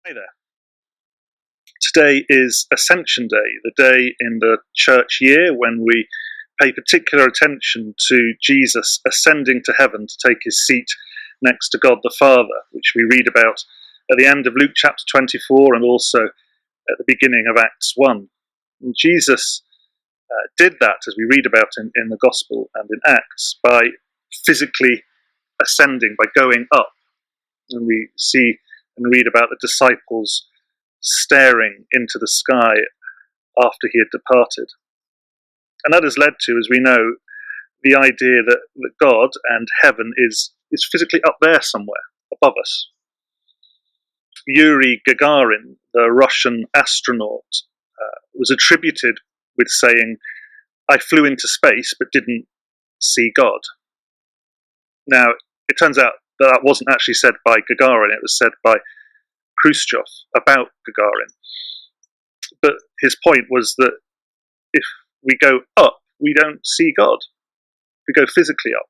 Hi there. Today is Ascension Day, the day in the church year when we pay particular attention to Jesus ascending to heaven to take his seat next to God the Father, which we read about at the end of Luke chapter 24 and also at the beginning of Acts 1. And Jesus did that, as we read about in the Gospel and in Acts, by physically ascending, by going up. And we see and read about the disciples staring into the sky after he had departed. And that has led to, as we know, the idea that God and heaven is physically up there somewhere, above us. Yuri Gagarin, the Russian astronaut, was attributed with saying, "I flew into space but didn't see God." Now, it turns out that wasn't actually said by Gagarin, it was said by Khrushchev about Gagarin. But his point was that if we go up, we don't see God. We go physically up.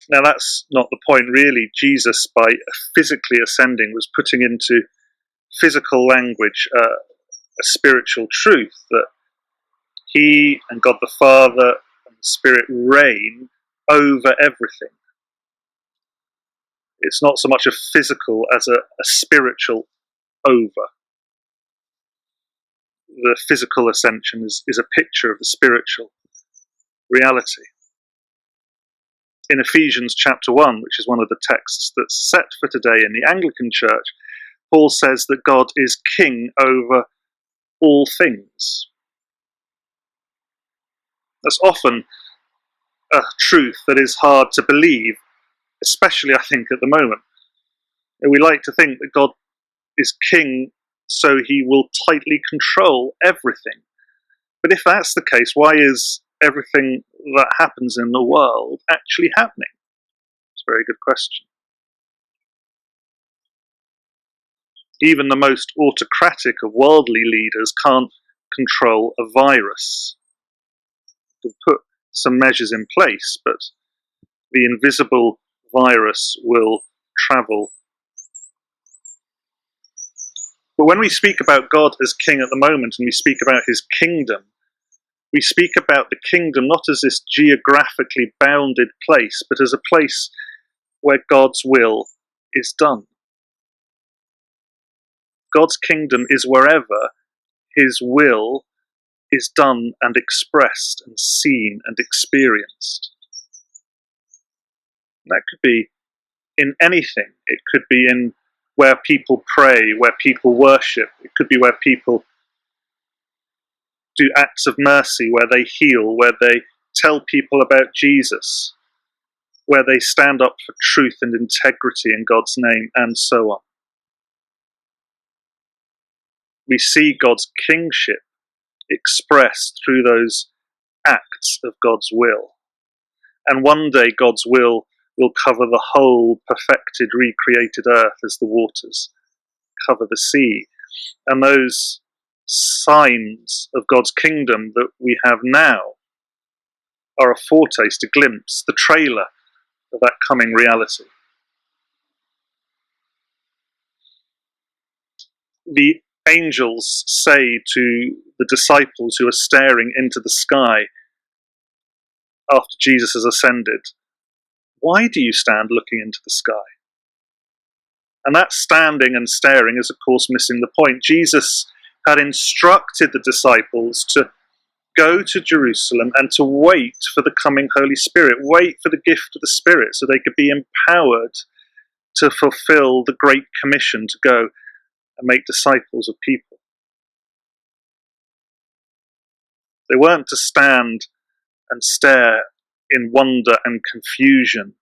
Now, that's not the point, really. Jesus, by physically ascending, was putting into physical language a spiritual truth that he and God the Father and the Spirit reign over everything. It's not so much a physical as a spiritual over. The physical ascension is a picture of the spiritual reality. In Ephesians chapter 1, which is one of the texts that's set for today in the Anglican Church, Paul says that God is king over all things. That's often a truth that is hard to believe, especially, I think, at the moment. We like to think that God is king so he will tightly control everything. But if that's the case, why is everything that happens in the world actually happening? It's a very good question. Even the most autocratic of worldly leaders can't control a virus. They'll put some measures in place, but the invisible virus will travel. But when we speak about God as king at the moment and we speak about his kingdom, we speak about the kingdom not as this geographically bounded place, but as a place where God's will is done. God's kingdom is wherever his will is done and expressed and seen and experienced. That could be in anything. It could be in where people pray, where people worship. It could be where people do acts of mercy, where they heal, where they tell people about Jesus, where they stand up for truth and integrity in God's name, and so on. We see God's kingship expressed through those acts of God's will. And one day God's will cover the whole perfected, recreated earth as the waters cover the sea. And those signs of God's kingdom that we have now are a foretaste, a glimpse, the trailer of that coming reality. The angels say to the disciples who are staring into the sky after Jesus has ascended, "Why do you stand looking into the sky?" And that standing and staring is, of course, missing the point. Jesus had instructed the disciples to go to Jerusalem and to wait for the coming Holy Spirit, wait for the gift of the Spirit so they could be empowered to fulfill the Great Commission to go and make disciples of people. They weren't to stand and stare in wonder and confusion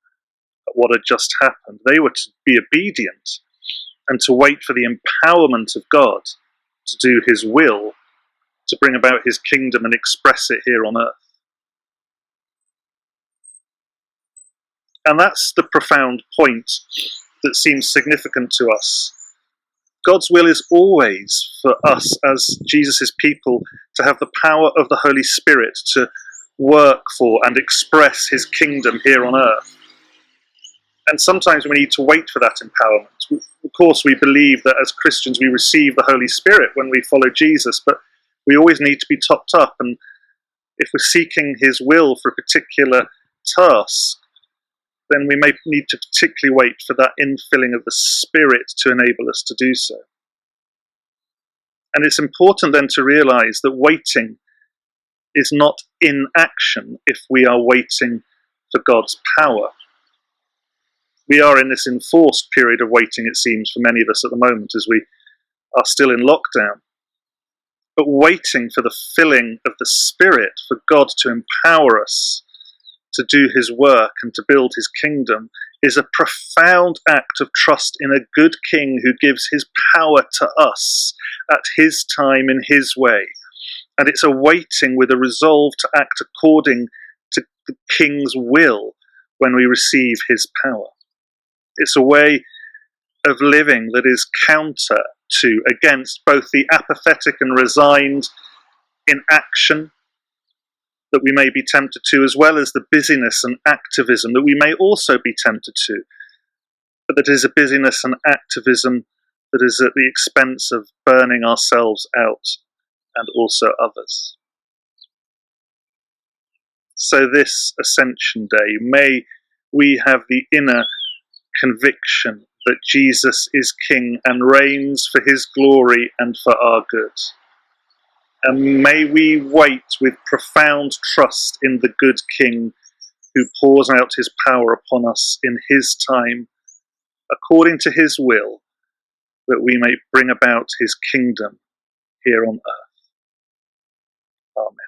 at what had just happened. They were to be obedient and to wait for the empowerment of God to do his will, to bring about his kingdom and express it here on earth. And that's the profound point that seems significant to us. God's will is always for us as Jesus' people to have the power of the Holy Spirit to work for and express his kingdom here on earth. And sometimes we need to wait for that empowerment. Of course, we believe that as Christians we receive the Holy Spirit when we follow Jesus, but we always need to be topped up. And if we're seeking his will for a particular task, then we may need to particularly wait for that infilling of the Spirit to enable us to do so. And it's important then to realize that waiting is not inaction if we are waiting for God's power. We are in this enforced period of waiting, it seems, for many of us at the moment as we are still in lockdown. But waiting for the filling of the Spirit, for God to empower us to do his work and to build his kingdom, is a profound act of trust in a good king who gives his power to us at his time in his way. And it's a waiting with a resolve to act according to the king's will when we receive his power. It's a way of living that is counter to, against both the apathetic and resigned inaction that we may be tempted to, as well as the busyness and activism that we may also be tempted to. But that is a busyness and activism that is at the expense of burning ourselves out and also others. So this Ascension Day, may we have the inner conviction that Jesus is King and reigns for his glory and for our good. And may we wait with profound trust in the good King who pours out his power upon us in his time, according to his will, that we may bring about his kingdom here on earth. Amen.